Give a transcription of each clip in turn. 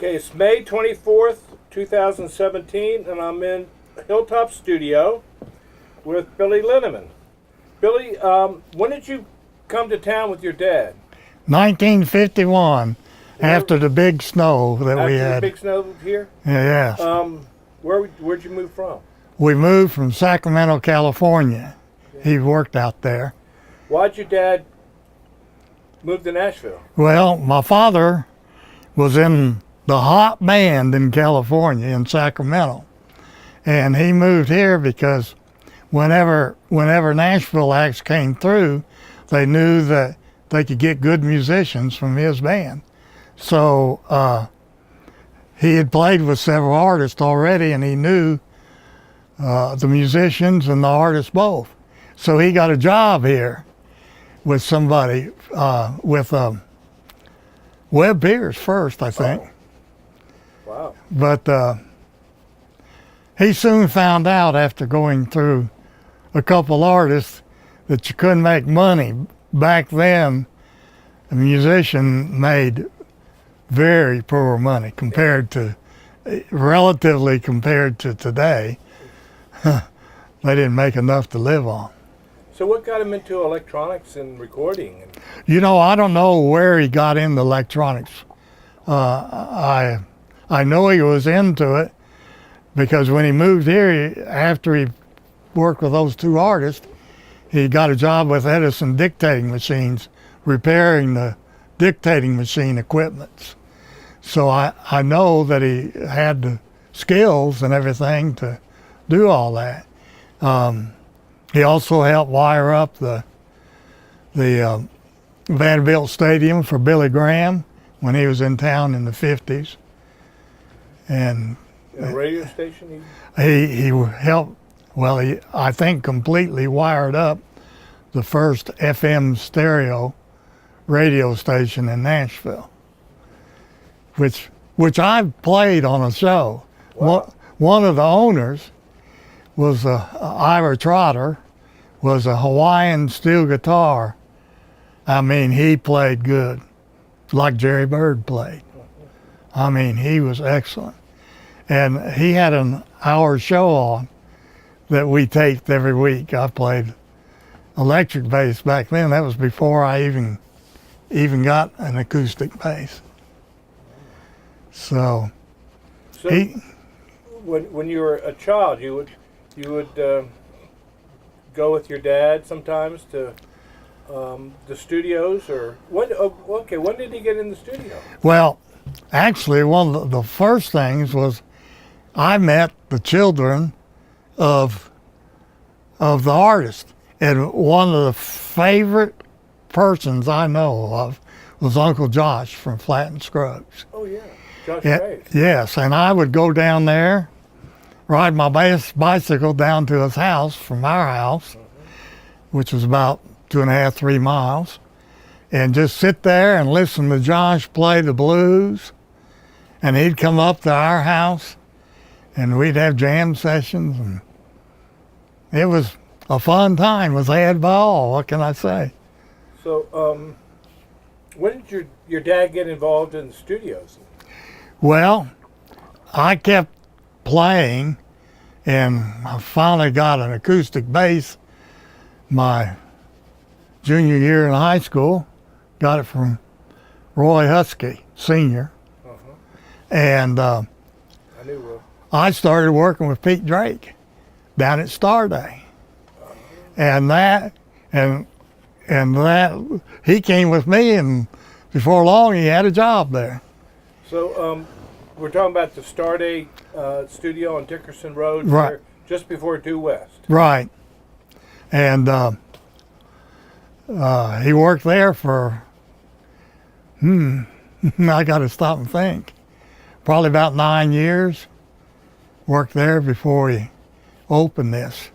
Okay, it's May 24th, 2017, and I'm in Hilltop Studio with Billy Linneman. Billy, when did you come to town with your dad? 1951, after the big snow that we had. After the big snow here? Yes. Where'd you move from? We moved from Sacramento, California. He worked out there. Why'd your dad move to Nashville? Well, my father was in the hot band in California, in Sacramento. And he moved here because whenever Nashville acts came through, they knew that they could get good musicians from his band. So he had played with several artists already, and he knew the musicians and the artists both. So he got a job here with somebody, with Webb Pierce first, I think. Oh. Wow. But he soon found out after going through a couple artists that you couldn't make money. Back then, a musician made very poor money relatively compared to today. They didn't make enough to live on. So what got him into electronics and recording? You know, I don't know where he got into electronics. I know he was into it because when he moved here, after he worked with those two artists, he got a job with Edison dictating machines, repairing the dictating machine equipment. So I know that he had the skills and everything to do all that. He also helped wire up the Vanderbilt Stadium for Billy Graham when he was in town in the 50s. And a radio station? He helped, well, I think completely wired up the first FM stereo radio station in Nashville, which I played on a show. Wow. One of the owners was Ira Trotter, was a Hawaiian steel guitar. I mean, he played good, like Jerry Byrd played. I mean, he was excellent. And he had an hour show on that we taped every week. I played electric bass back then. That was before I even got an acoustic bass. So when you were a child, you would go with your dad sometimes to the studios, or when? Okay, when did he get in the studio? Well, actually, one of the first things was I met the children of the artist, and one of the favorite persons I know of was Uncle Josh from Flat and Scruggs. Oh yeah, Josh Graves. Yes, and I would go down there, ride my bicycle down to his house from our house, which was about 2.5, 3 miles, and just sit there and listen to Josh play the blues. And he'd come up to our house, and we'd have jam sessions, and it was a fun time. It was had by all. What can I say? So, when did your dad get involved in the studios? Well, I kept playing, and I finally got an acoustic bass my junior year in high school. Got it from Roy Husky, Sr. And I started working with Pete Drake down at Star Day. And he came with me, and before long he had a job there. So we're talking about the Star Day studio on Dickerson Road, right there, just before Due West. Right. And he worked there for, I got to stop and think, probably about 9 years. Worked there before he opened this.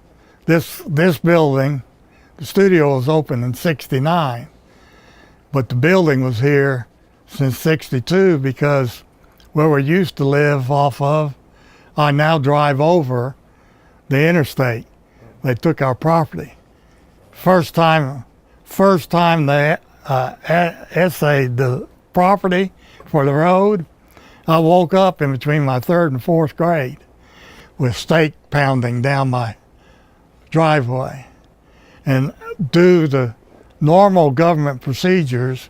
This building, the studio was opened in '69, but the building was here since '62 because where we used to live off of, I now drive over the interstate. They took our property. First time they essayed the property for the road, I woke up in between my third and fourth grade with steak pounding down my driveway. And due to normal government procedures,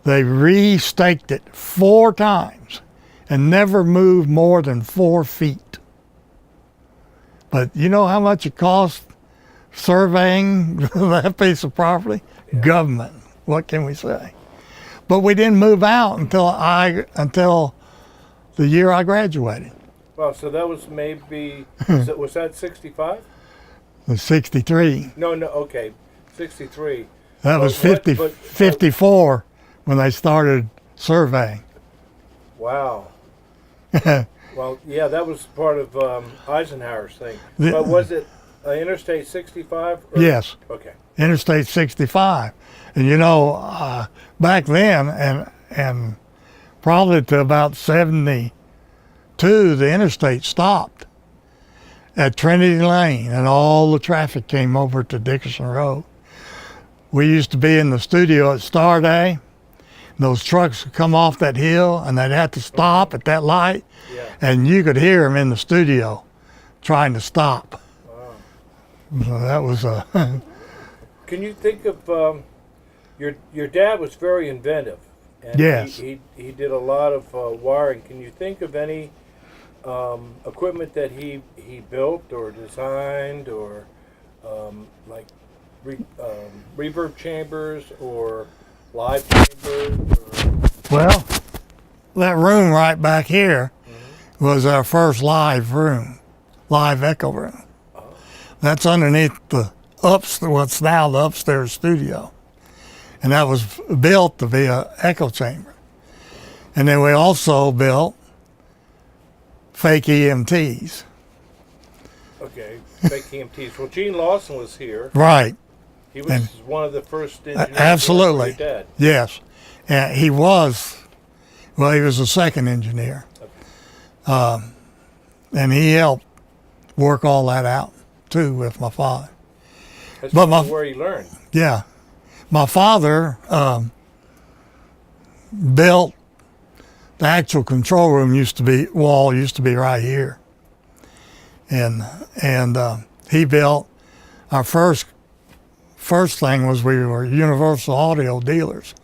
they re-staked it 4 times and never moved more than 4 feet. But you know how much it cost surveying that piece of property? Yeah. Government. What can we say? But we didn't move out until the year I graduated. Well, so that was maybe, was that 65? It was 63. No, okay, 63. That was 54 when they started surveying. Wow. Well, yeah, that was part of Eisenhower's thing. But was it Interstate 65? Yes. Okay. Interstate 65. And you know, back then, and probably to about 72, the interstate stopped at Trinity Lane, and all the traffic came over to Dickerson Road. We used to be in the studio at Star Day. Those trucks would come off that hill, and they'd have to stop at that light, Yeah. and you could hear them in the studio trying to stop. Wow. So that was a... Can you think of your dad was very inventive, and Yes. he did a lot of wiring. Can you think of any equipment that he built or designed, or like reverb chambers or live chambers? Well, that room right back here was our first live room, live echo room. That's underneath what's now the upstairs studio. And that was built to be an echo chamber. And then we also built fake EMTs. Okay, fake EMTs. Well, Gene Lawson was here. Right. He was one of the first engineers. Absolutely. Your dad. Yes. And he was the second engineer. Okay. And he helped work all that out too with my father. That's But where he learned. Yeah. My father built the actual control room used to be right here. And he built our first thing was we were Universal Audio dealers.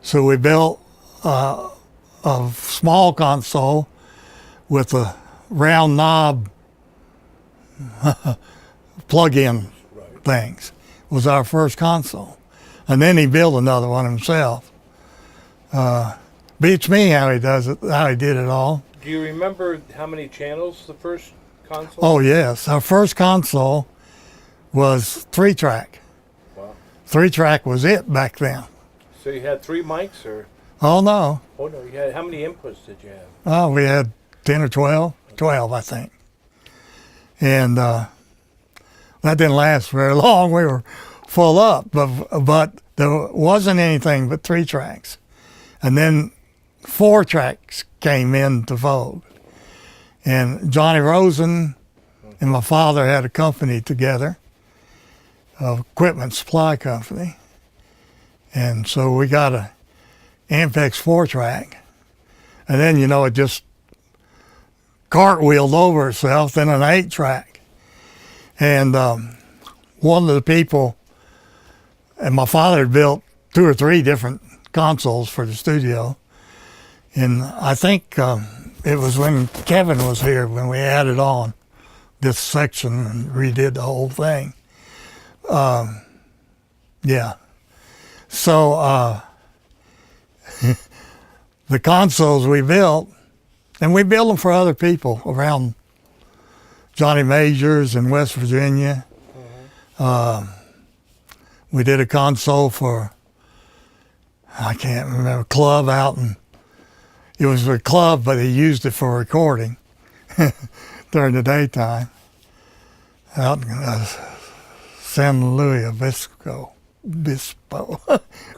So we built a small console with a round knob plug-in things. Was our first console. And then he built another one himself. Beats me how he did it all. Do you remember how many channels the first console? Oh yes, our first console was 3-track. Wow. 3-track was it back then. So you had 3 mics, or? Oh no. Oh no, you had, how many inputs did you have? Oh, we had 10 or 12. 12, I think. And that didn't last very long. We were full up, but there wasn't anything but 3 tracks. And then 4 tracks came into vogue. And Johnny Rosen and my father had a company together, an equipment supply company. And so we got a Ampex 4-track. And then, you know, it just cartwheeled over itself, then an 8-track. And one of the people, and my father had built 2 or 3 different consoles for the studio. And I think it was when Kevin was here when we added on this section and redid the whole thing. Yeah. So the consoles we built, and we built them for other people around Johnny Majors in West Virginia. We did a console for, I can't remember, club out in, it was a club, but he used it for recording during the daytime out in San Luis Obispo,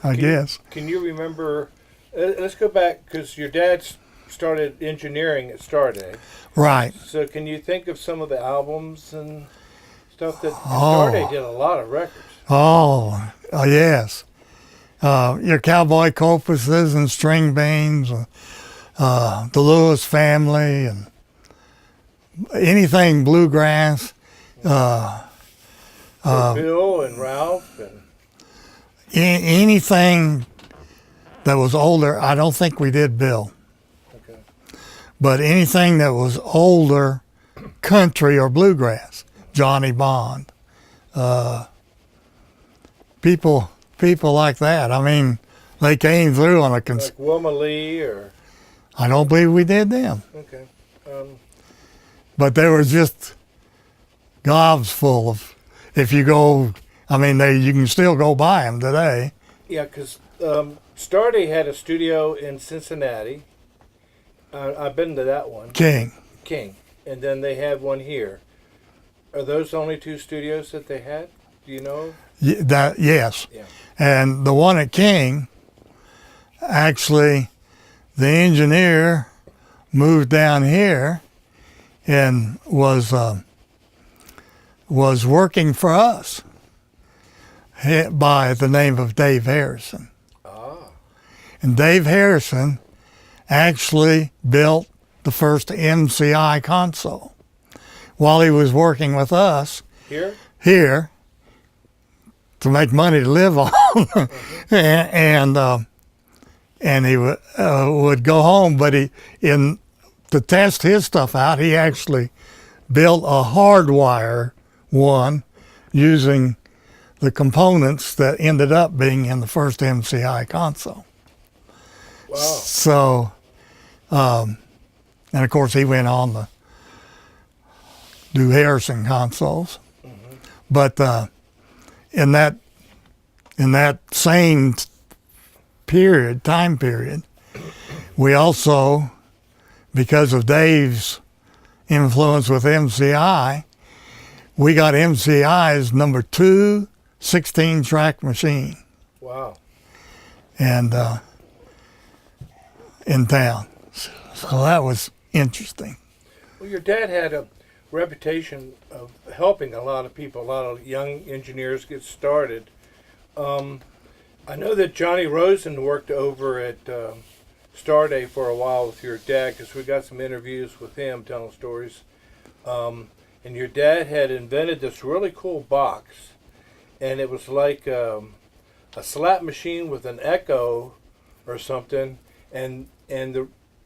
I guess. Can you remember, let's go back, because your dad started engineering at Starday. Right. So can you think of some of the albums and stuff that Starday did a lot of records? Oh, yes. Your Cowboy Copuses and String Beans, the Lewis family, and anything bluegrass. Bill and Ralph and Anything that was older. I don't think we did Bill, okay. but anything that was older, country or bluegrass. Johnny Bond, people like that. I mean, they came through on a. Like Wilma Lee or I don't believe we did them, okay. but they were just gobs full of. If you go, I mean, you can still go buy them today. Yeah, because Starday had a studio in Cincinnati. I've been to that one. King. And then they had one here. Are those the only two studios that they had? Do you know? Yes. Yeah. And the one at King, actually, the engineer moved down here and was working for us by the name of Dave Harrison. Ah. And Dave Harrison actually built the first MCI console while he was working with us here to make money to live on. and he would go home, but to test his stuff out, he actually built a hardwire one using the components that ended up being in the first MCI console. Wow. So, and of course he went on to do Harrison consoles. Mm-hmm. But in that same time period, we also, because of Dave's influence with MCI, we got MCI's number 2 16-track machine. Wow. And in town. So that was interesting. Well, your dad had a reputation of helping a lot of people, a lot of young engineers get started. I know that Johnny Rosen worked over at Starday for a while with your dad, because we got some interviews with him telling stories. And your dad had invented this really cool box, and it was like a slap machine with an echo or something, and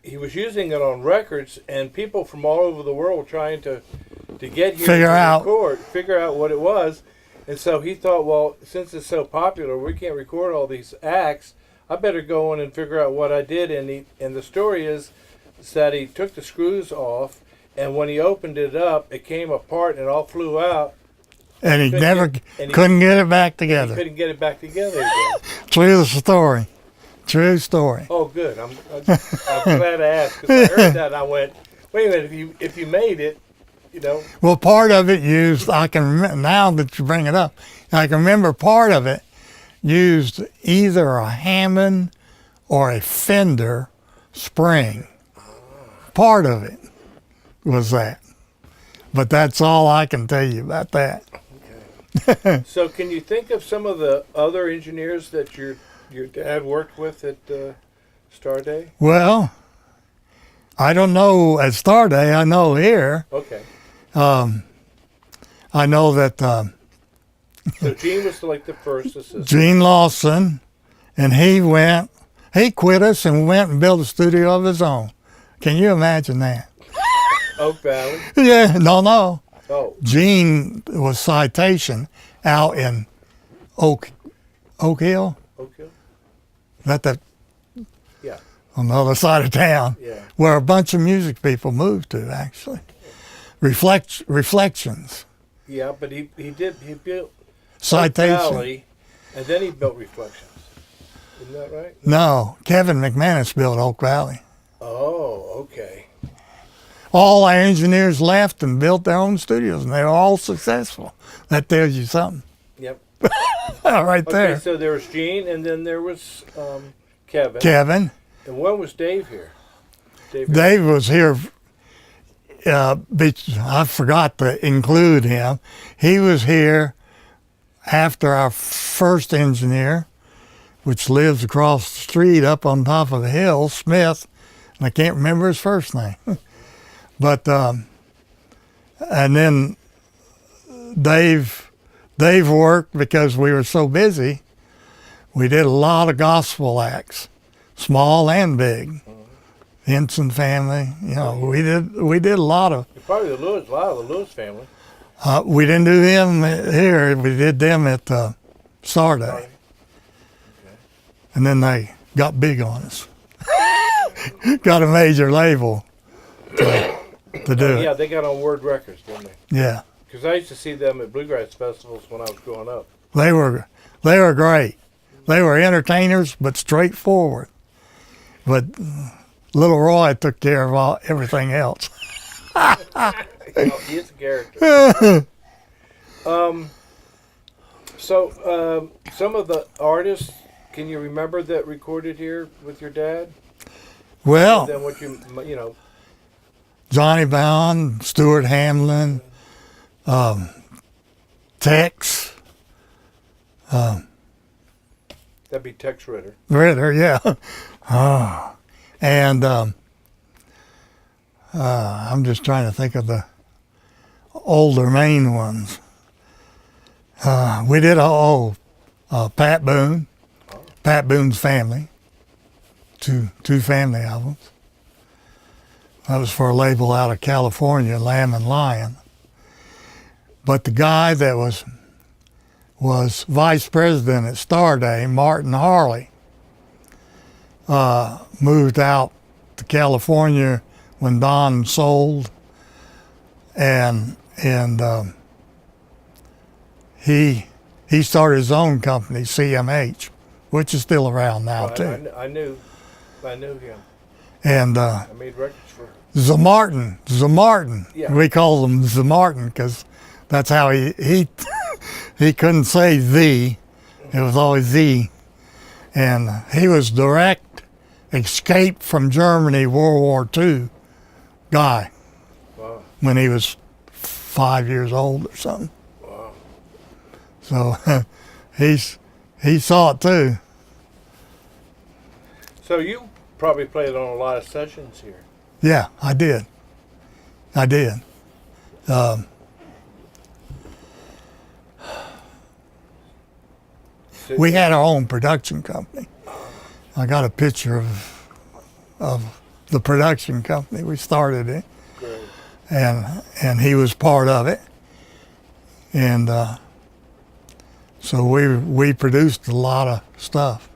he was using it on records, and people from all over the world trying to get here figure out what it was. And so he thought, well, since it's so popular, we can't record all these acts. I better go in and figure out what I did. And the story is that he took the screws off, and when he opened it up, it came apart and it all flew out. And he couldn't get it back together. He couldn't get it back together again. True story. True story. Oh, good. I'm glad I asked, because I heard that and I went, wait a minute, if you made it, you know. Well, part of it used, I can remember, now that you bring it up, I can remember part of it used either a Hammond or a Fender spring. Part of it was that. But that's all I can tell you about that. Okay. So can you think of some of the other engineers that your dad worked with at Starday? Well, I don't know at Starday. I know here. Okay. I know that so Gene was like the first assistant. Gene Lawson, and he quit us and went and built a studio of his own. Can you imagine that? Oak Valley? Yeah, no. Oh. Gene was Citation out in Oak Hill. Oak Hill? That Yeah. on the other side of town, Yeah. where a bunch of music people moved to, actually. Reflections. Yeah, but he built Citation. Oak Valley, and then he built Reflections. Isn't that right? No, Kevin McManus built Oak Valley. Oh, okay. All our engineers left and built their own studios, and they were all successful. That tells you something. Yep. Right there. Okay, so there was Gene, and then there was Kevin. Kevin. And when was Dave here? Dave was here. I forgot to include him. He was here after our first engineer, which lives across the street up on top of the hill, Smith. I can't remember his first name. But and then Dave worked because we were so busy. We did a lot of gospel acts, small and big. Henson family, you know, we did a lot of. Probably a lot of the Lewis family. We didn't do them here. We did them at Sarday. Okay. And then they got big on us. Got a major label to do it. Yeah, they got on Word Records, didn't they? Yeah. Because I used to see them at bluegrass festivals when I was growing up. They were great. They were entertainers, but straightforward. But Little Roy took care of everything else. He is a character. So some of the artists, can you remember that recorded here with your dad? Well, Then what you know. Johnny Bound, Stuart Hamlin, Tex. That'd be Tex Ritter. Ritter, yeah. And I'm just trying to think of the older main ones. We did Pat Boone, Pat Boone's Family, two family albums. That was for a label out of California, Lamb and Lion. But the guy that was vice president at Starday, Martin Harley, moved out to California when Don sold, and he started his own company, CMH, which is still around now too. I knew him. And I made records for Zamartin. Yeah. We call him Zamartin because that's how he he couldn't say the. It was always the. And he was direct escape from Germany, World War II guy. Wow. When he was 5 years old or something. Wow. So he saw it too. So you probably played on a lot of sessions here. Yeah, I did. We had our own production company. I got a picture of the production company. We started it. Great. And he was part of it. And so we produced a lot of stuff.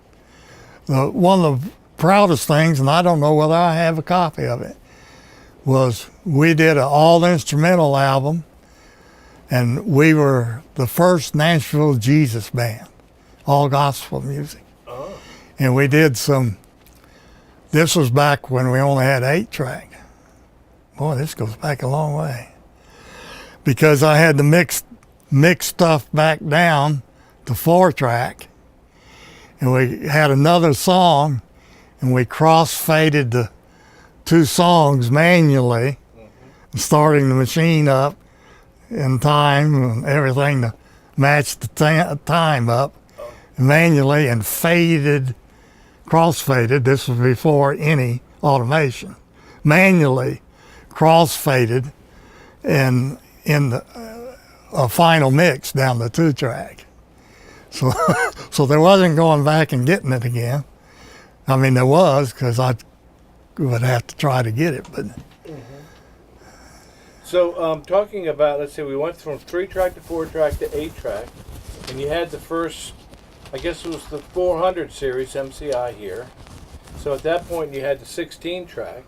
One of the proudest things, and I don't know whether I have a copy of it, was we did an all-instrumental album, and we were the first Nashville Jesus band, all gospel music. Oh. And we did this was back when we only had 8-track. Boy, this goes back a long way. Because I had to mix stuff back down to 4-track, and we had another song, and we cross-faded the 2 songs manually, starting the machine up in time and everything to match the time up manually, and cross-faded. This was before any automation. Manually cross-faded and in a final mix down the 2-track. So there wasn't going back and getting it again. I mean, there was, because I would have to try to get it, but. So talking about, let's say we went from 3-track to 4-track to 8-track, and you had the first, I guess it was the 400 series MCI here. So at that point you had the 16-track.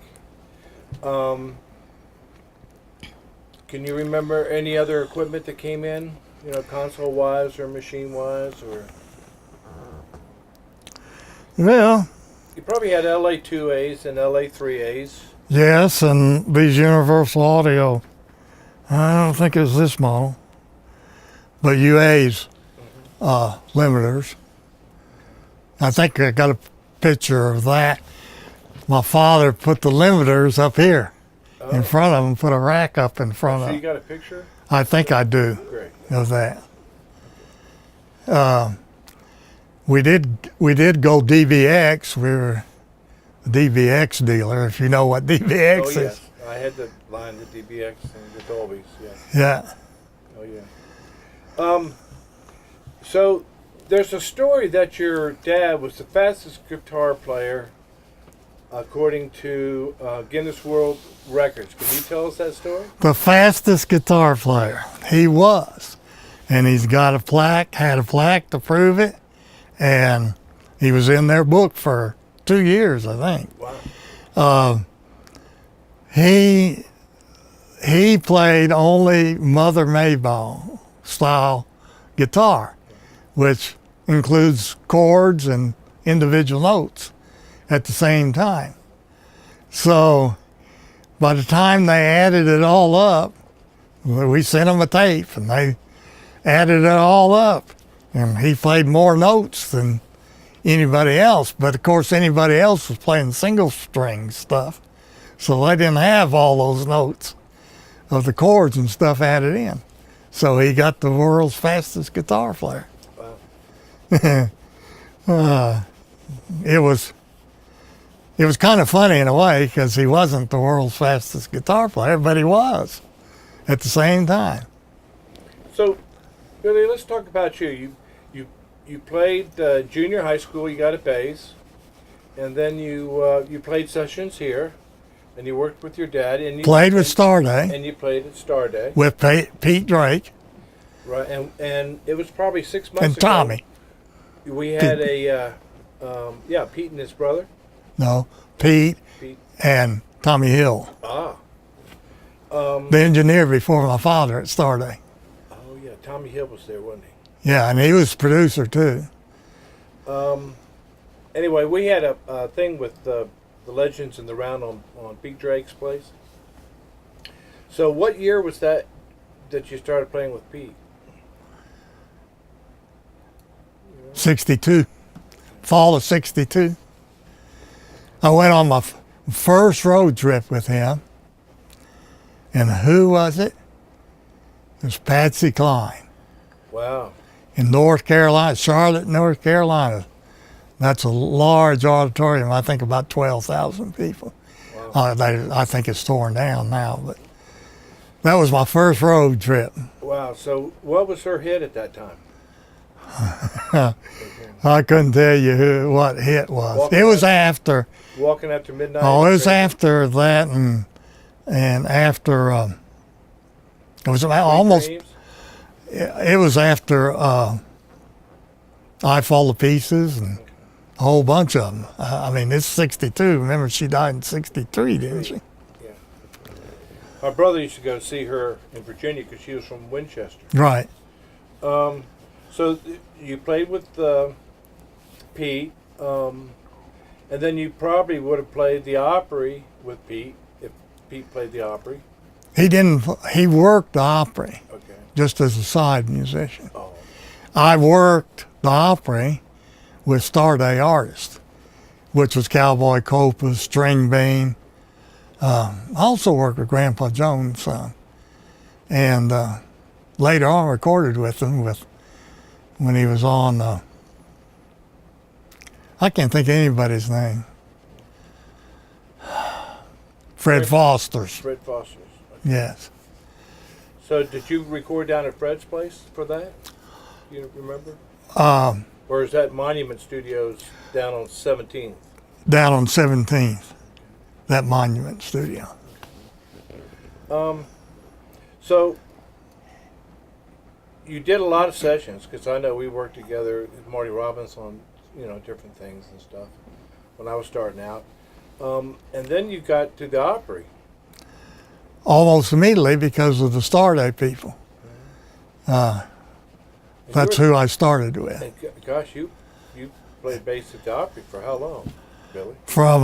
Can you remember any other equipment that came in, you know, console-wise or machine-wise, or? Well, You probably had LA2As and LA3As. yes, and these Universal Audio, I don't think it was this model, but UAs, limiters. I think I got a picture of that. My father put the limiters up here in front of him, put a rack up in front So of you him. got a picture? I think I do Great. of that. We did go DBX. DBX dealer, if you know what DBX Oh, is. yes. I had the line, the DBX and the Dolbys, yeah. Yeah. Oh, yeah. So there's a story that your dad was the fastest guitar player according to Guinness World Records. Can you tell us that story? The fastest guitar player. He was. And he's got a plaque, had a plaque to prove it. And he was in their book for 2 years, I think. Wow. He played only Mother Maybelle style guitar, which includes chords and individual notes at the same time. So by the time they added it all up, we sent them a tape and they added it all up, and he played more notes than anybody else. But of course anybody else was playing single string stuff, so they didn't have all those notes of the chords and stuff added in. So he got the world's fastest guitar player. Wow. It was kind of funny in a way, because he wasn't the world's fastest guitar player, but he was at the same time. So, Billy, let's talk about you. You played junior high school. You got a bass, and then you played sessions here, and you worked with your dad. And you Played with Starday. And you played at Starday. With Pete Drake. Right, and it was probably 6 months And ago. Tommy. We had Pete and his brother. No, Pete Pete. and Tommy Hill. The engineer before my father at Starday. Oh yeah, Tommy Hill was there, wasn't he? Yeah, and he was producer too. Anyway, we had a thing with the Legends in the Round on Pete Drake's place. So what year was that you started playing with Pete? 62. Fall of 62. I went on my first road trip with him. And who was it? It was Patsy Cline. Wow. In North Carolina, Charlotte, North Carolina. That's a large auditorium. I think about 12,000 people. Wow. I think it's torn down now, but that was my first road trip. Wow. So what was her hit at that time? I couldn't tell you what hit was. It was after. Walking After Midnight. Oh, it was after that, and after it was almost. Dreams? It was after I Fall to Pieces and a whole bunch of them. I mean, it's 62. Remember, she died in 63, didn't she? Yeah. My brother used to go see her in Virginia because she was from Winchester. Right. So you played with Pete, and then you probably would have played the Opry with Pete if Pete played the Opry. He didn't. He worked the Opry Okay. just as a side musician. Oh. I worked the Opry with Starday artists, which was Cowboy Copa, String Bean. I also worked with Grandpa Jones some, and later on recorded with him when he was on. I can't think of anybody's name. Fred Foster's. Fred Foster's. Yes. So did you record down at Fred's place for that? You remember? Or is that Monument Studios down on 17th? Down on 17th, that Monument Studio. So you did a lot of sessions, because I know we worked together with Marty Robbins on different things and stuff when I was starting out. And then you got to the Opry. Almost immediately because of the Starday people. That's who I started with. And gosh, you played bass at the Opry for how long, Billy? From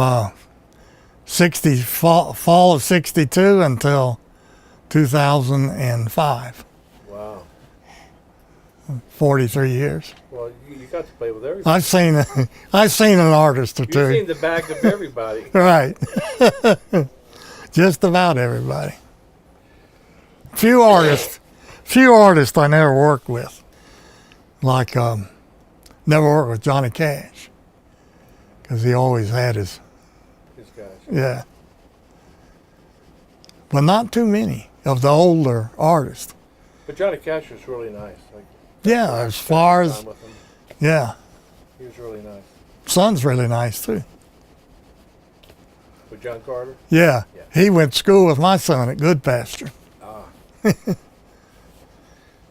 fall of 62 until 2005. Wow. 43 years. Well, you got to play with everybody. I've seen an artist or You've two. seen the back of everybody. Right. Just about everybody. Few artists I never worked with. Like, never worked with Johnny Cash. Because he always had his Yeah. But not too many of the older artists. But Johnny Cash was really nice. Like, Yeah, as far as, time with him. yeah. He was really nice. Son's really nice too. With John Carter? Yeah. Yeah. He went to school with my son at Good Pasture. Ah.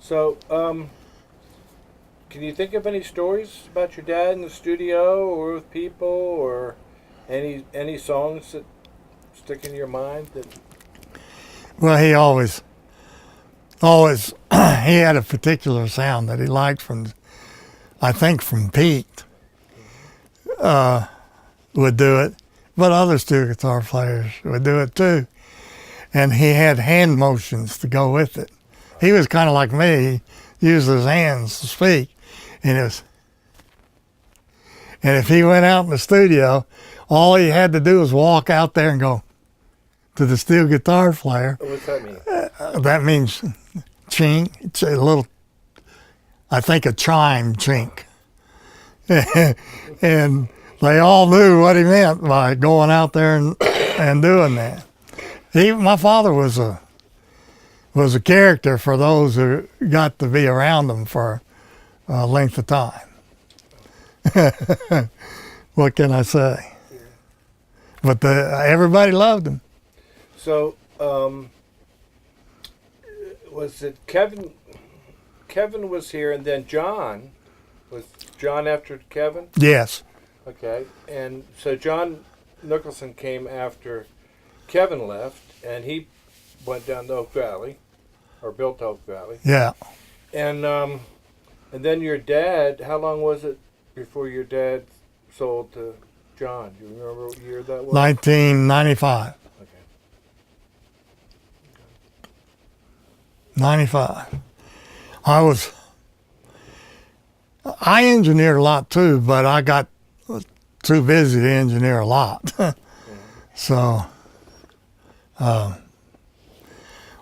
So, can you think of any stories about your dad in the studio or with people, or any songs that stick in your mind that? Well, he always, he had a particular sound that he liked from, I think from Pete, would do it, but other steel guitar players would do it too. And he had hand motions to go with it. He was kind of like me, he used his hands to speak. And if he went out in the studio, all he had to do was walk out there and go to the steel guitar player. What's that mean? That means chink. It's a little, I think, a chime chink. And they all knew what he meant by going out there and doing that. My father was a character for those who got to be around him for a length of time. What can I say? But everybody loved him. So, was it Kevin? Kevin was here, and then John. Was John after Kevin? Yes. Okay, and so John Nicholson came after Kevin left, and he went down to Oak Valley, or built Oak Valley. Yeah. And then your dad. How long was it before your dad sold to John? Do you remember what year that was? 1995. Okay. 95. I engineered a lot too, but I got too busy to engineer a lot. So,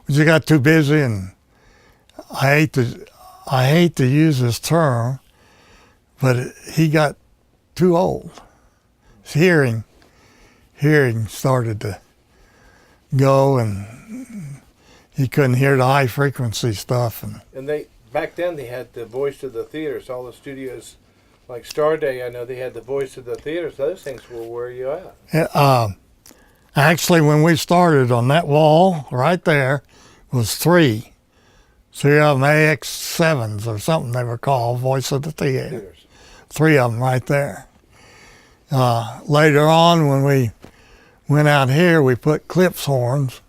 you got too busy, and I hate to use this term, but he got too old. His hearing started to go, and he couldn't hear the high frequency stuff. And back then they had the voice of the theaters. All the studios, like Starday, I know they had the voice of the theaters. Those things will wear you out. Actually, when we started on that wall right there was three of them AX7s or something they were called, voice of the theater. Three of them right there. Later on, when we went out here, we put clips horns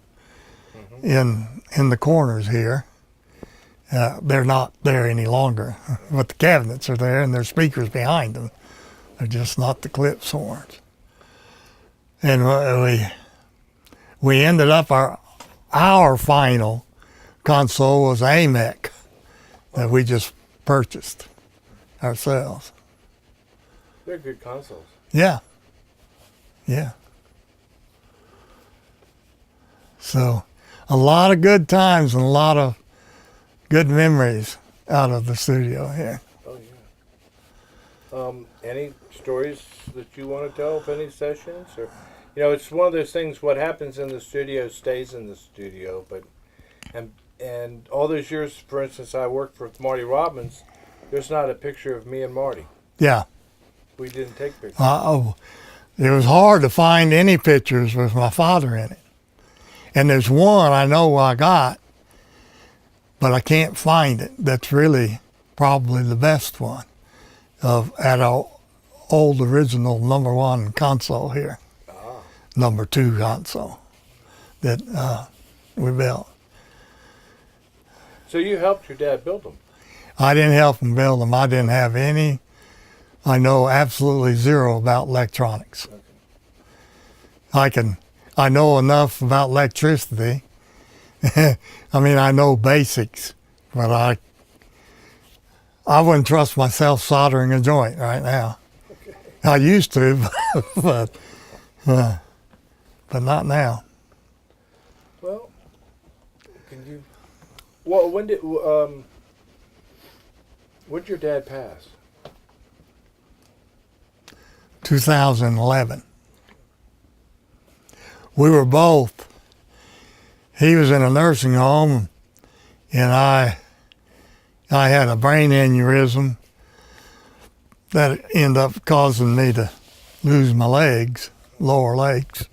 in the corners here. They're not there any longer, but the cabinets are there and there's speakers behind them. They're just not the clips horns. And we ended up, our final console was AMEC that we just purchased ourselves. They're good consoles. Yeah. So a lot of good times and a lot of good memories out of the studio here. Oh yeah. Any stories that you want to tell of any sessions, or it's one of those things. What happens in the studio stays in the studio, but and all those years, for instance, I worked with Marty Robbins. There's not a picture of me and Marty. Yeah. We didn't take pictures. It was hard to find any pictures with my father in it. And there's one I know I got, but I can't find it. That's really probably the best one at our old original #1 console here. #2 console that we built. So you helped your dad build them? I didn't help him build them. I didn't have any. I know absolutely zero about electronics. Okay. I know enough about electricity. I mean, I know basics, but I wouldn't trust myself soldering a joint right now. Okay. I used to, but not now. Well, when did your dad pass? 2011. we were both. He was in a nursing home, and I had a brain aneurysm that ended up causing me to lose my legs, lower legs.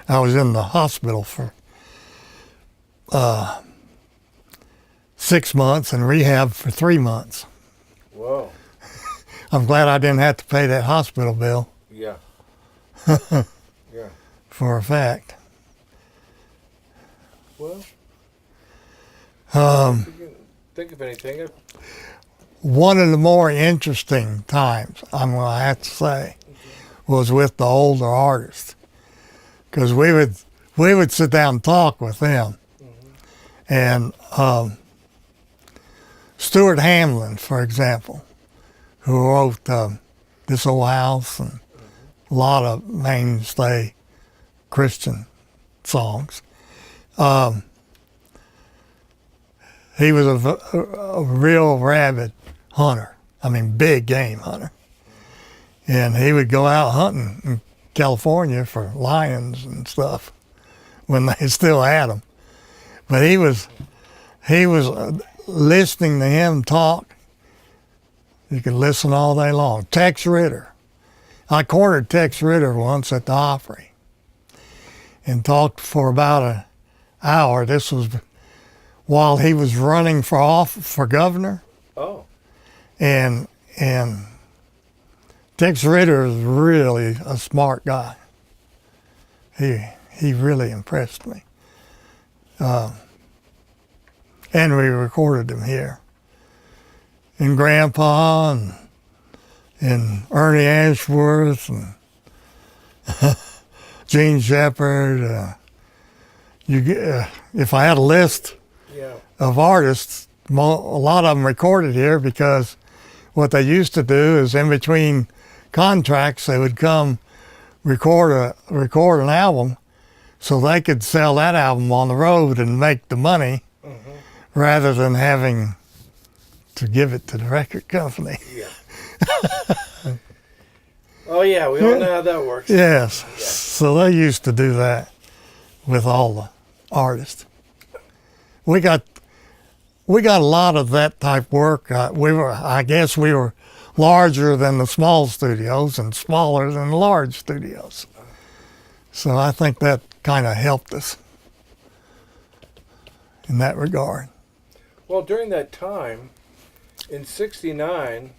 I was in the hospital for 6 months and rehab for 3 months. Whoa. I'm glad I didn't have to pay that hospital bill. Yeah. Yeah. For a fact. Well, Um, if you can think of anything. One of the more interesting times, I'm going to have to say, was with the older artists, because we would sit down and talk with them, and Stuart Hamlin, for example, who wrote "This Old House" and a lot of mainstay Christian songs. He was a real rabid hunter. I mean, big game hunter. And he would go out hunting in California for lions and stuff when they still had them. But he was listening to him talk. You could listen all day long. Tex Ritter. I cornered Tex Ritter once at the Opry and talked for about an hour. This was while he was running for governor. Oh. And Tex Ritter is really a smart guy. He really impressed me. And we recorded him here. And Grandpa and Ernie Ashworth and Gene Shepard. If I had a list of artists, a lot of them recorded here, because what they used to do is in between contracts they would come record an album so they could sell that album on the road and make the money rather than having to give it to the record company. Yeah. Oh yeah, we all know how that works. Yes. Yeah. So they used to do that with all the artists. We got a lot of that type work. I guess we were larger than the small studios and smaller than the large studios. So I think that kind of helped us in that regard. Well, during that time, in '69,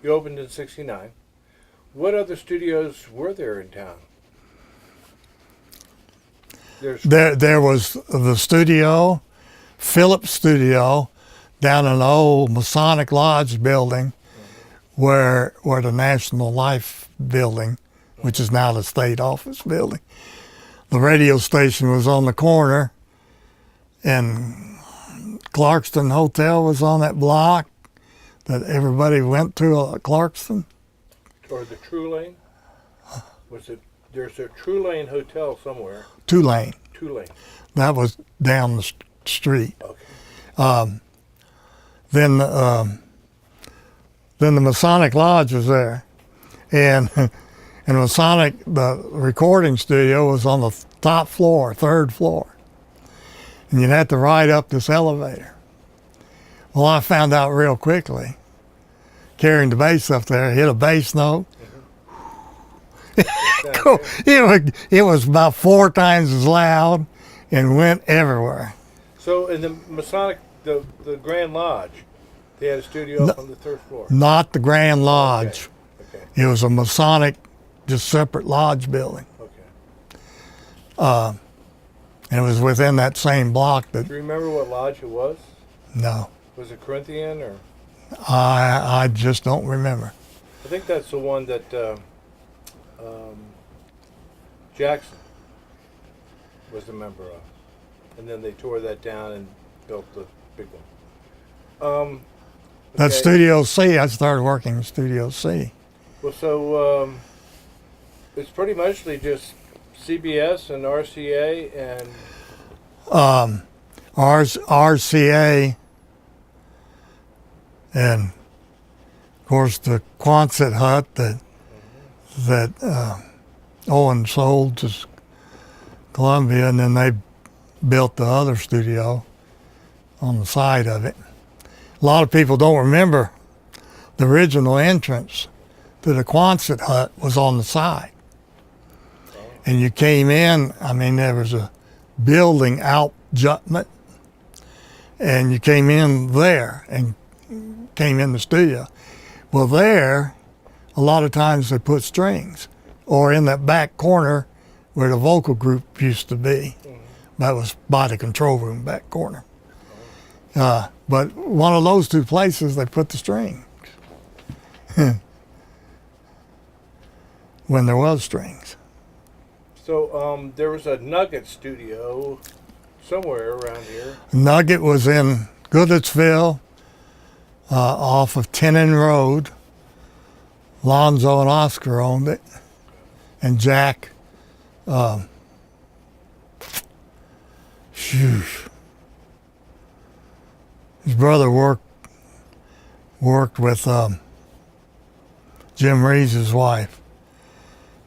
you opened in '69. What other studios were there in town? There was the studio, Phillips Studio, down in the old Masonic Lodge building, where the National Life building, which is now the state office building. The radio station was on the corner, and Clarkston Hotel was on that block that everybody went to, Clarkston. Or the True Lane? There's a True Lane Hotel somewhere. Tulane. Tulane. That was down the street. Okay. Then the Masonic Lodge was there, and the recording studio was on the top floor, third floor, and you'd have to ride up this elevator. Well, I found out real quickly, carrying the bass up there, hit a bass note. It was about 4 times as loud and went everywhere. So in the Masonic, the Grand Lodge, they had a studio up on the third floor? Not the Grand Lodge. Okay. It was a Masonic, just separate lodge building. Okay. And it was within that same block that... Do you remember what lodge it was? No. Was it Corinthian or? I just don't remember. I think that's the one that Jackson was a member of. And then they tore that down and built the big one. Okay. That's Studio C. I started working in Studio C. Well, so it's pretty muchly just CBS and RCA and... RCA and, of course, the Quonset hut that Owen sold to Columbia, and then they built the other studio on the side of it. A lot of people don't remember the original entrance to the Quonset hut was on the side. And you came in, I mean, there was a building out jutment, and you came in there and came in the studio. Well, there, a lot of times they put strings, or in that back corner where the vocal group used to be. That was by the control room back corner. But one of those two places, they put the strings. When there was strings. So there was a Nugget studio somewhere around here. Nugget was in Goodlettsville, off of Tenon Road. Lonzo and Oscar owned it. And Jack, his brother worked with Jim Reeves' wife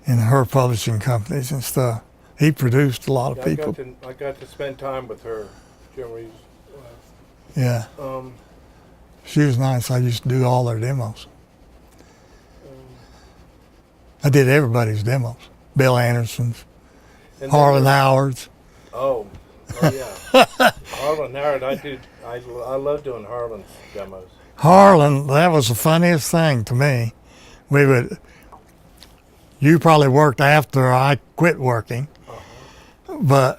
in her publishing companies and stuff. He produced a lot of people. I got to spend time with her, Jim Reeves' wife. Yeah. She was nice. I used to do all their demos. I did everybody's demos. Bill Anderson's, Harlan Howard's. Oh yeah. Harlan Howard, I love doing Harlan's demos. Harlan, that was the funniest thing to me. You probably worked after I quit working, but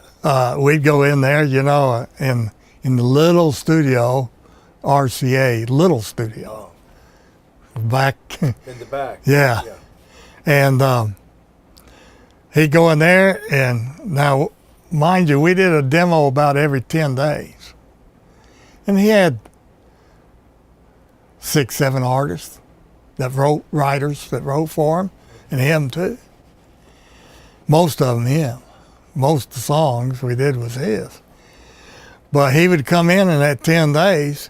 we'd go in there, you know, in the little studio, RCA, little studio. Back. In the back. Yeah. And he'd go in there, and now, mind you, we did a demo about every 10 days. And he had 6, 7 artists writers that wrote for him, and him too. Most of them him. Most of the songs we did was his. But he would come in that 10 days,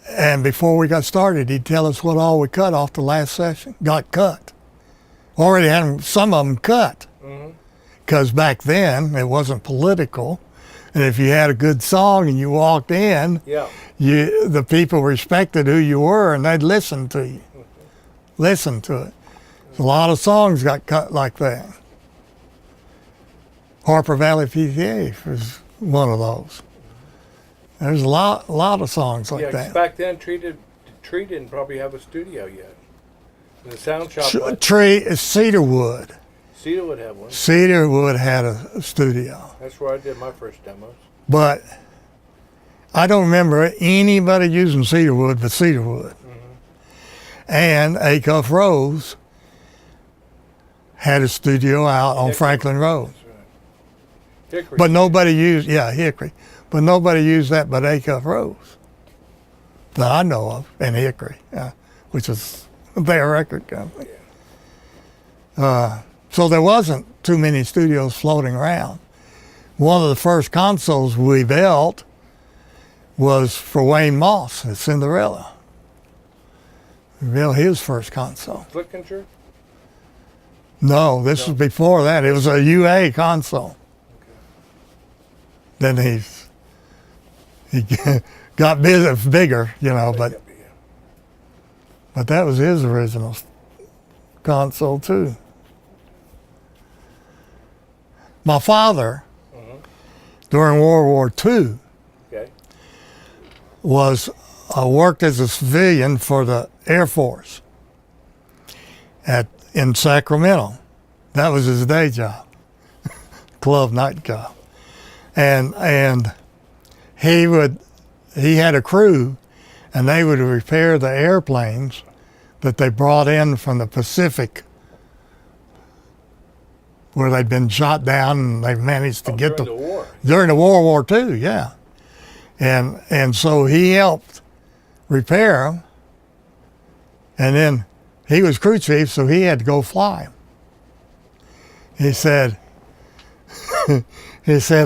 and before we got started, he'd tell us what all we cut off the last session, got cut. Already had some of them cut, because back then it wasn't political, and if you had a good song and you walked in, the people respected who you were, and they'd listen to you, listen to it. A lot of songs got cut like that. Harper Valley PTA was one of those. There's a lot of songs like that. Yeah, back then, Tree didn't probably have a studio yet. The sound shop. Cedarwood. Cedarwood had one. Cedarwood had a studio. That's where I did my first demos. But I don't remember anybody using Cedarwood but Cedarwood. And Acuff Rose had a studio out on Franklin Road. That's right. Hickory. But nobody used, Hickory. But nobody used that but Acuff Rose that I know of, and Hickory, which is their record company. So there wasn't too many studios floating around. One of the first consoles we built was for Wayne Moss at Cinderella. We built his first console. Flickinger? No, this was before that. It was a UA console. Then he got bigger, you know, but that was his original console too. My father, during World War II, worked as a civilian for the Air Force in Sacramento. That was his day job, club night job, and he had a crew, and they would repair the airplanes that they brought in from the Pacific, where they'd been shot down, and they managed to get during the war. During the World War II, yeah. And so he helped repair them, and then he was crew chief, so he had to go fly them. He said,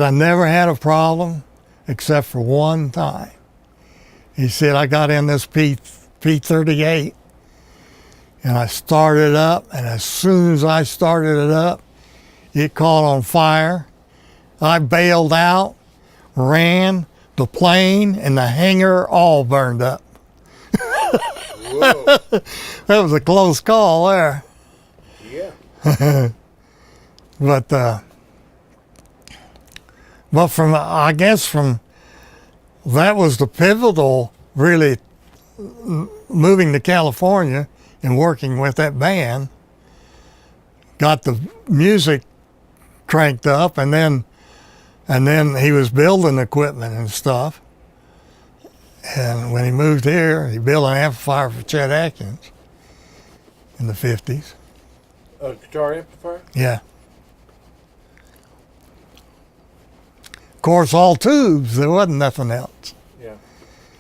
I never had a problem except for one time. He said, I got in this P-38, And I started up, and as soon as I started it up, it caught on fire. I bailed out, ran, the plane and the hangar all burned up. Whoa. That was a close call there. Yeah. But from, I guess from, that was the pivotal, really, moving to California and working with that band, got the music cranked up, and then he was building equipment and stuff. And when he moved here, he built an amplifier for Chet Atkins in the 50s. A guitar amplifier? Yeah. Of course, all tubes. There wasn't nothing else. Yeah.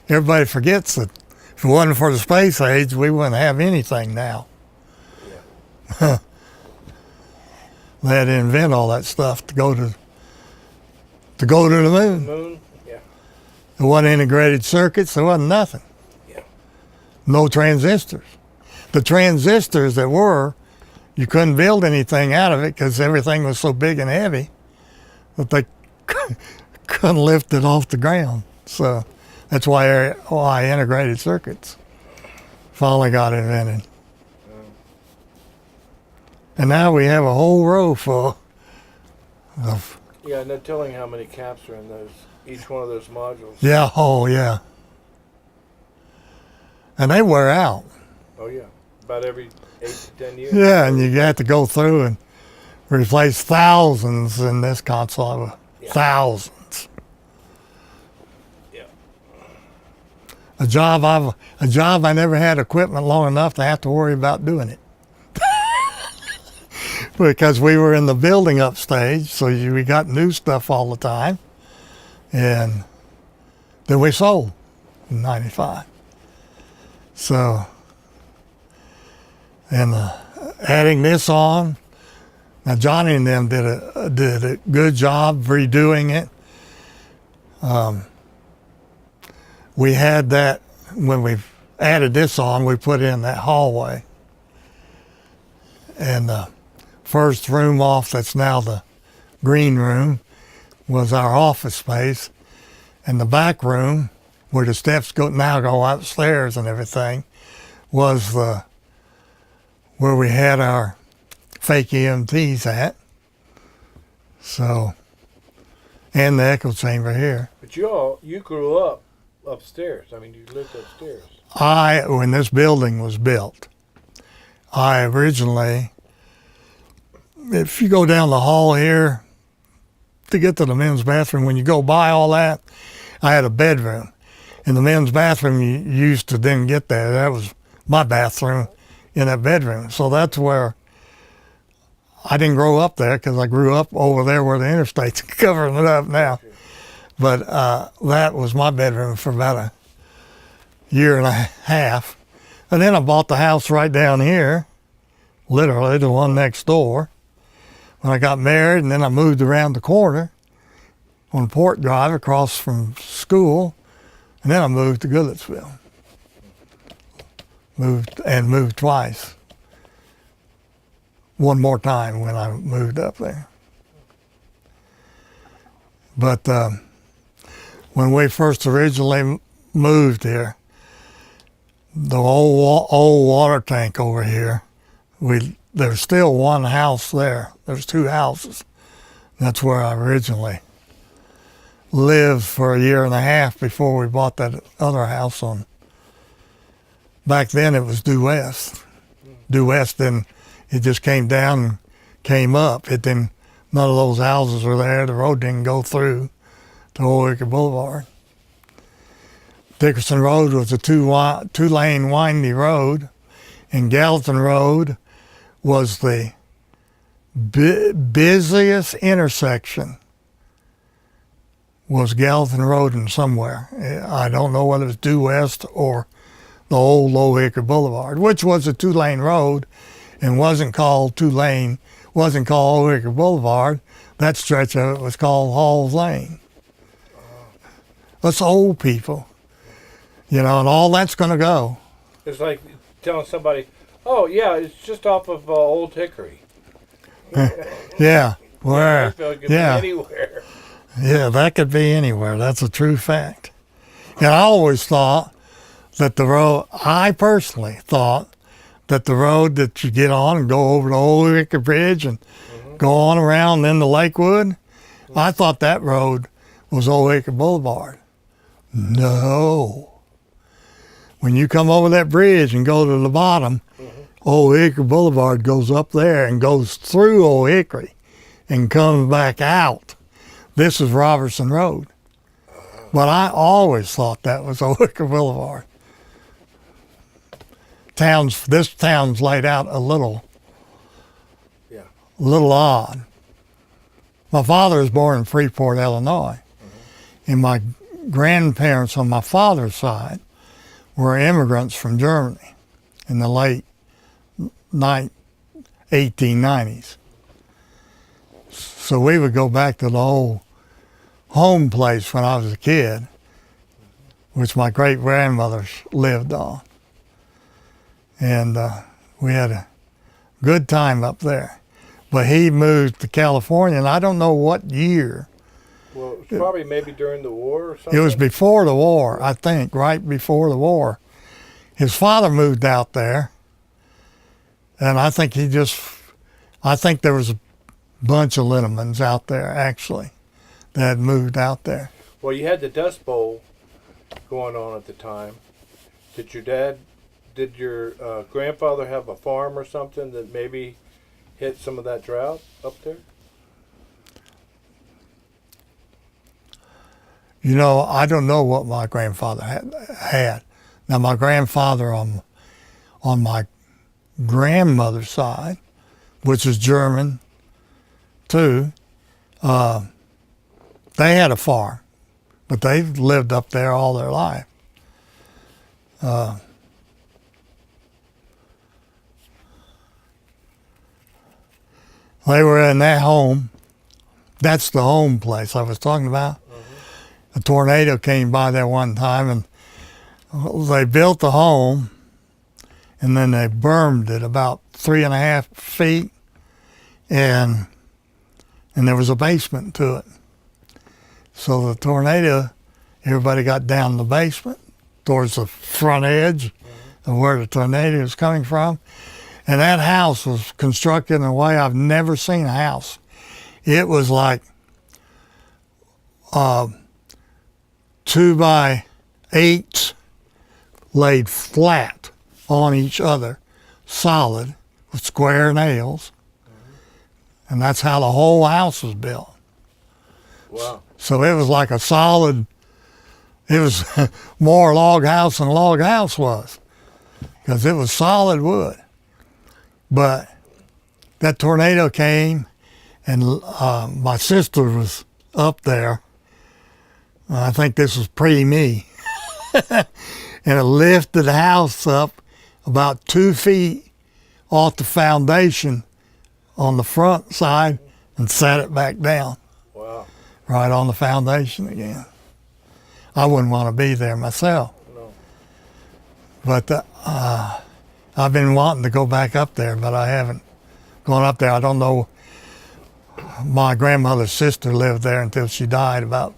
Everybody forgets that if it wasn't for the space age, we wouldn't have anything now. Yeah. They had to invent all that stuff to go to the moon. Moon? Yeah. There wasn't integrated circuits. There wasn't nothing. Yeah. No transistors. The transistors that were, you couldn't build anything out of it because everything was so big and heavy that they couldn't lift it off the ground. So that's why integrated circuits finally got invented. And now we have a whole row full of. Yeah, no telling how many caps are in each one of those modules. Yeah, oh yeah. And they wear out. Oh yeah, about every 8 to 10 years. Yeah, and you have to go through and replace thousands in this console. Yeah. Thousands. Yeah. A job I never had equipment long enough to have to worry about doing it. Because we were in the building up stage, so we got new stuff all the time. And then we sold in 95. So, and adding this on, now Johnny and them did a good job redoing it. We had that, when we added this on, we put in that hallway. And first room off, that's now the green room, was our office space. And the back room, where the steps go upstairs and everything, was where we had our fake EMTs at. So, and the echo chamber here. But you grew up upstairs. I mean, you lived upstairs. When this building was built, I originally, if you go down the hall here to get to the men's bathroom, when you go by all that, I had a bedroom. In the men's bathroom, you used to then get there. That was my bathroom in that bedroom. So that's where I didn't grow up there, because I grew up over there where the interstate's covering it up now. But that was my bedroom for about a year and a half. And then I bought the house right down here, literally the one next door, when I got married. And then I moved around the corner on Port Drive across from school. And then I moved to Goodlettsville. Moved twice. One more time when I moved up there. But when we first originally moved here, the old water tank over here, there's still one house there. There's two houses. That's where I originally lived for a year and a half before we bought that other house on. Back then it was due west. Due west, then it just came down and came up. None of those houses were there. The road didn't go through to Old Acre Boulevard. Dickerson Road was a two-lane windy road, and Gallatin Road was the busiest intersection. Was Gallatin Road in somewhere. I don't know whether it was due west or the old Low Acre Boulevard, which was a two-lane road and wasn't called Old Acre Boulevard. That stretch of it was called Hall's Lane. Us old people, and all that's going to go. It's like telling somebody, Oh, yeah, it's just off of Old Hickory. Yeah, where? Nashville could Yeah. be anywhere. Yeah, that could be anywhere. That's a true fact. And I always thought that the road, I personally thought that the road that you get on and go over the Old Hickory Bridge and go on around into Lakewood, I thought that road was Old Hickory Boulevard. No. When you come over that bridge and go to the bottom, Old Hickory Boulevard goes up there and goes through Old Hickory and comes back out. This is Robertson Road. But I always thought that was Old Hickory Boulevard. This town's laid out a little odd. My father was born in Freeport, Illinois, and my grandparents on my father's side were immigrants from Germany in the late 1890s. So we would go back to the old home place when I was a kid, which my great grandmother lived on. And we had a good time up there. But he moved to California, and I don't know what year. Well, it was probably maybe during the war or something. It was before the war, I think, right before the war. His father moved out there, and I think there was a bunch of Linnemans out there, actually, that had moved out there. Well, you had the Dust Bowl going on at the time. Did your grandfather have a farm or something that maybe hit some of that drought up there? You know, I don't know what my grandfather had. Now, my grandfather on my grandmother's side, which is German too, they had a farm, but they lived up there all their life. They were in that home. That's the home place I was talking about. A tornado came by there one time, and they built the home, and then they bermed it about 3.5 feet, and there was a basement to it. So the tornado, everybody got down in the basement towards the front edge of where the tornado was coming from. And that house was constructed in a way I've never seen a house. It was like 2x8s laid flat on each other, solid, with square nails. And that's how the whole house was built. Wow. So it was like a solid, it was more log house than a log house was, because it was solid wood. But that tornado came, and my sister was up there. I think this was pre-me. And it lifted the house up about 2 feet off the foundation on the front side and set it back down. Wow. Right on the foundation again. I wouldn't want to be there myself. No. But I've been wanting to go back up there, but I haven't gone up there. I don't know. My grandmother's sister lived there until she died about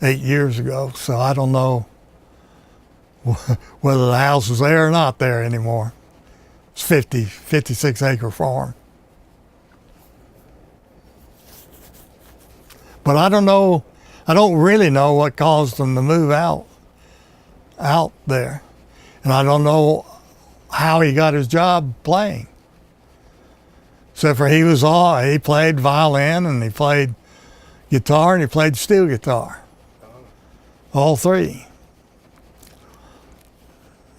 8 years ago, so I don't know whether the house is there or not there anymore. It's 56 acre farm. But I don't know, I don't really know what caused them to move out there. And I don't know how he got his job playing. Except for he played violin, and he played guitar, and he played steel guitar. All three.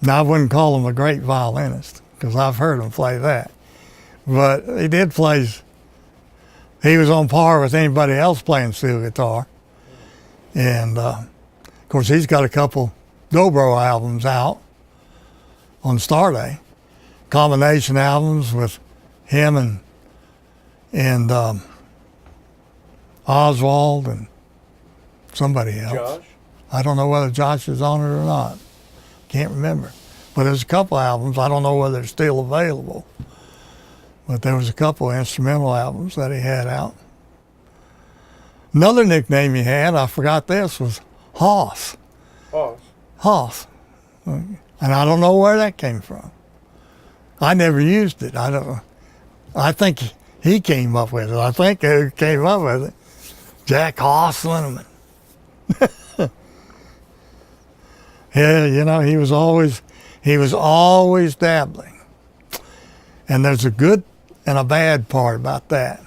Now, I wouldn't call him a great violinist, because I've heard him play that. But he did play, he was on par with anybody else playing steel guitar. And, of course, he's got a couple dobro albums out on Starday, combination albums with him and Oswald and somebody else. Josh? I don't know whether Josh is on it or not. Can't remember. But there's a couple albums. I don't know whether they're still available. But there was a couple instrumental albums that he had out. Another nickname he had, I forgot this, was Hoss. Hoss. Hoss. And I don't know where that came from. I never used it. I think he came up with it. I think who came up with it, Jack Hoss Linneman. Yeah, you know, he was always dabbling. And there's a good and a bad part about that.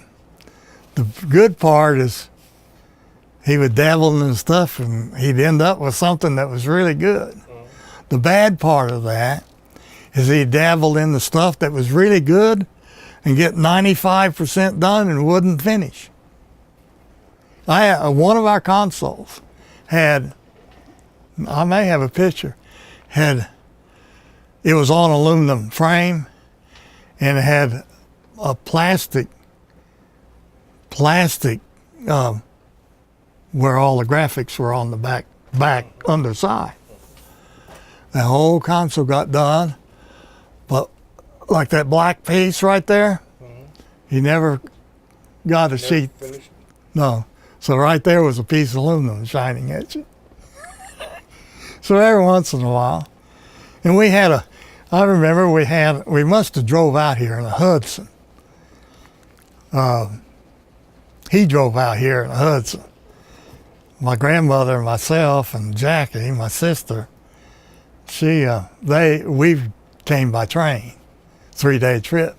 The good part is he would dabble in stuff and he'd end up with something that was really good. The bad part of that is he dabbled in the stuff that was really good and get 95% done and wouldn't finish. One of our consoles had, I may have a picture, it was on aluminum frame and it had a plastic where all the graphics were on the back underside. The whole console got done, but like that black piece right there, he never got a sheet. Finished? No. So right there was a piece of aluminum shining at you. So every once in a while, and I remember we must have drove out here in a Hudson. He drove out here in a Hudson. My grandmother, myself, and Jackie, my sister, we came by train, 3-day trip.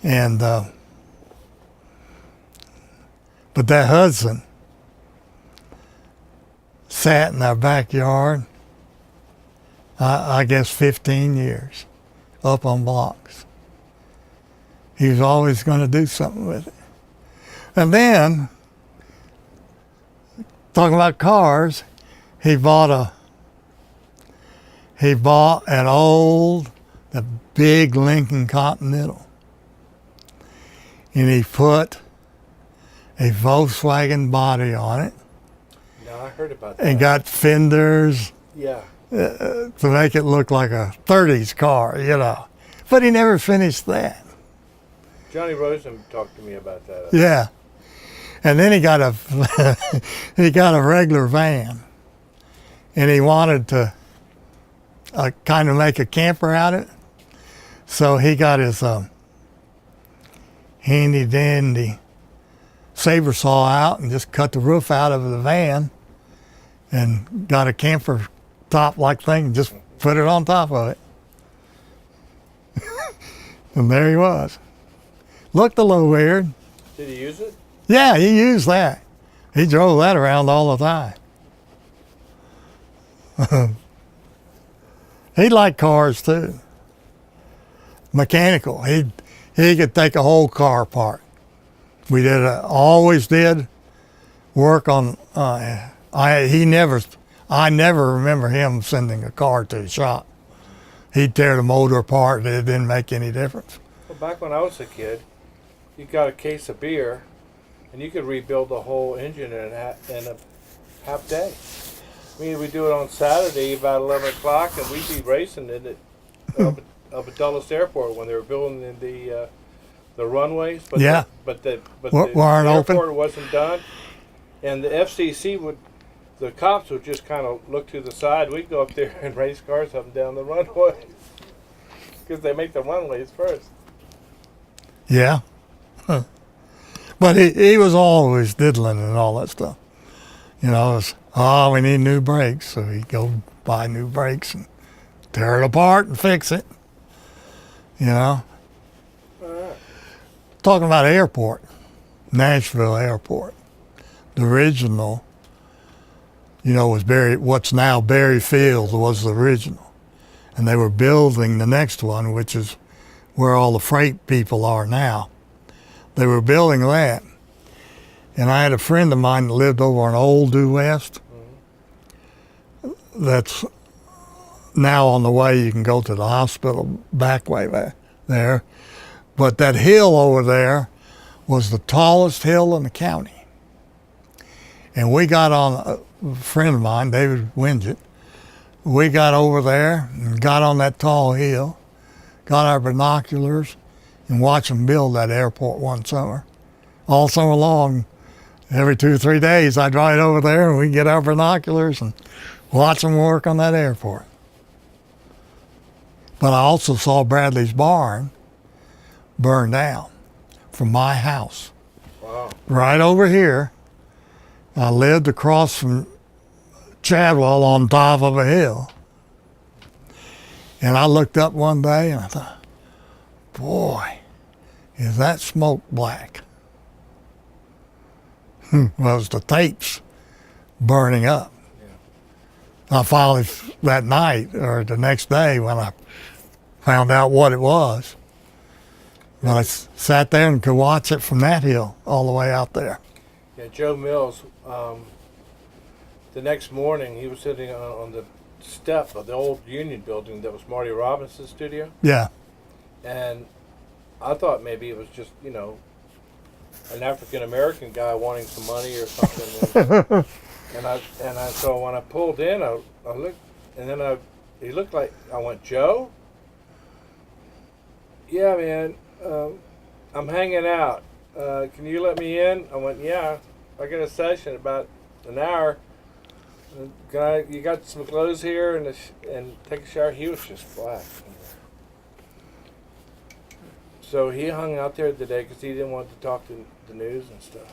And, but that Hudson sat in our backyard, I guess 15 years, up on blocks. He was always going to do something with it. And then, talking about cars, he bought the big Lincoln Continental. And he put a Volkswagen body on it. No, I heard about that. And got fenders. Yeah. To make it look like a 30s car, you know. But he never finished that. Johnny Rosen talked to me about that. Yeah. And then he got a regular van. And he wanted to kind of make a camper out of it. So he got his handy dandy saber saw out and just cut the roof out of the van and got a camper top like thing and just put it on top of it. And there he was. Looked a little weird. Did he use it? Yeah, he used that. He drove that around all the time. He liked cars too. Mechanical. He could take a whole car apart. We always did work on. I never remember him sending a car to the shop. He'd tear the motor apart, and it didn't make any difference. Well, back when I was a kid, you got a case of beer, and you could rebuild the whole engine in a half day. I mean, we'd do it on Saturday about 11 o'clock, and we'd be racing in it up at Dulles Airport when they were building the runways. But yeah. The weren't open. airport wasn't done, and the FCC the cops would just kind of look to the side. We'd go up there and race cars up and down the runway because they make the runways first. Yeah. Huh. But he was always diddling and all that stuff. You know, it was, we need new brakes. So he'd go buy new brakes and tear it apart and fix it. You know? Talking about airport, Nashville Airport. The original, was what's now Berry Field was the original. And they were building the next one, which is where all the freight people are now. They were building that. And I had a friend of mine that lived over on Old Due West. That's now on the way you can go to the hospital back way back there. But that hill over there was the tallest hill in the county. And we got on, a friend of mine, David Winget, we got over there and got on that tall hill, got our binoculars, and watched them build that airport one summer. All summer long, every 2 or 3 days, I'd ride over there and we'd get our binoculars and watch them work on that airport. But I also saw Bradley's barn burn down from my house. Wow. Right over here. I lived across from Chadwell on top of a hill. And I looked up one day and I thought, boy, is that smoke black? Well, it was the tapes burning up. Yeah. I finally, that night or the next day when I found out what it was, but I sat there and could watch it from that hill all the way out there. Yeah, Joe Mills, the next morning he was sitting on the step of the old Union building that was Marty Robinson's studio. Yeah. And I thought maybe it was just, an African American guy wanting some money or something. So when I pulled in, I looked, and then he looked like, I went, Joe? Yeah, man, I'm hanging out. Can you let me in? I went, yeah, I got a session about an hour. You got some clothes here and take a shower? He was just black. So he hung out there today because he didn't want to talk to the news and stuff.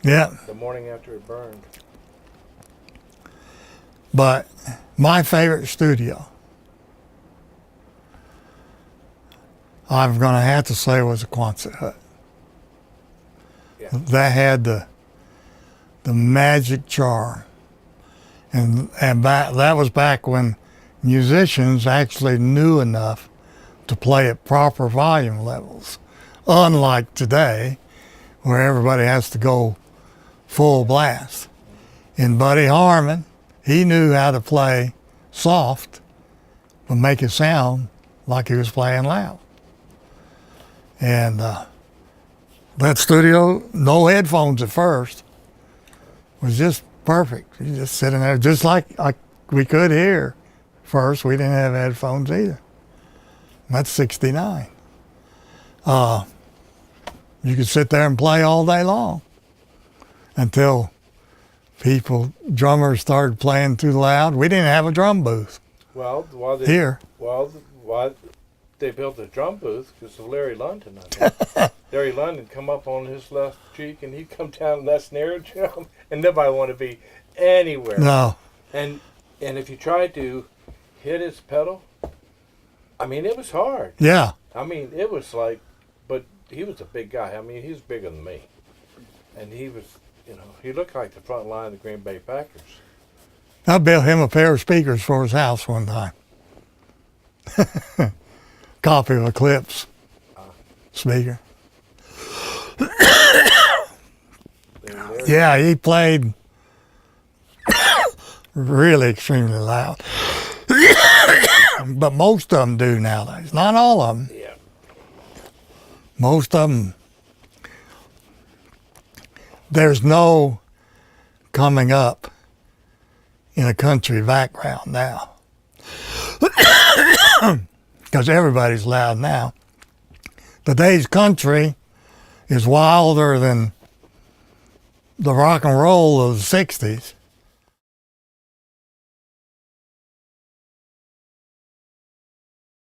Yeah. The morning after it burned. But my favorite studio, I'm going to have to say, was the Quonset hut. Yeah. That had the magic charm. And that was back when musicians actually knew enough to play at proper volume levels. Unlike today, where everybody has to go full blast. And Buddy Harmon, he knew how to play soft, but make it sound like he was playing loud. And that studio, no headphones at first, was just perfect. You just sitting there, just like we could hear. First, we didn't have headphones either. That's 69. You could sit there and play all day long until drummers started playing too loud. We didn't have a drum booth. Well, why they built a drum booth because of Larry London. I think. Larry London come up on his left cheek and he'd come down on that snare drum, and nobody wanted to be anywhere. No. And if you tried to hit his pedal, I mean, it was hard. Yeah. I mean, it was like, but he was a big guy. I mean, he was bigger than me. And he was, he looked like the front line of the Green Bay Packers. I built him a pair of speakers for his house one time. Copy of Eclipse speaker. Yeah, he played really extremely loud. But most of them do nowadays. Not all of them. Yeah. Most of them. There's no coming up in a country background now. Because everybody's loud now. Today's country is wilder than the rock and roll of the 60s.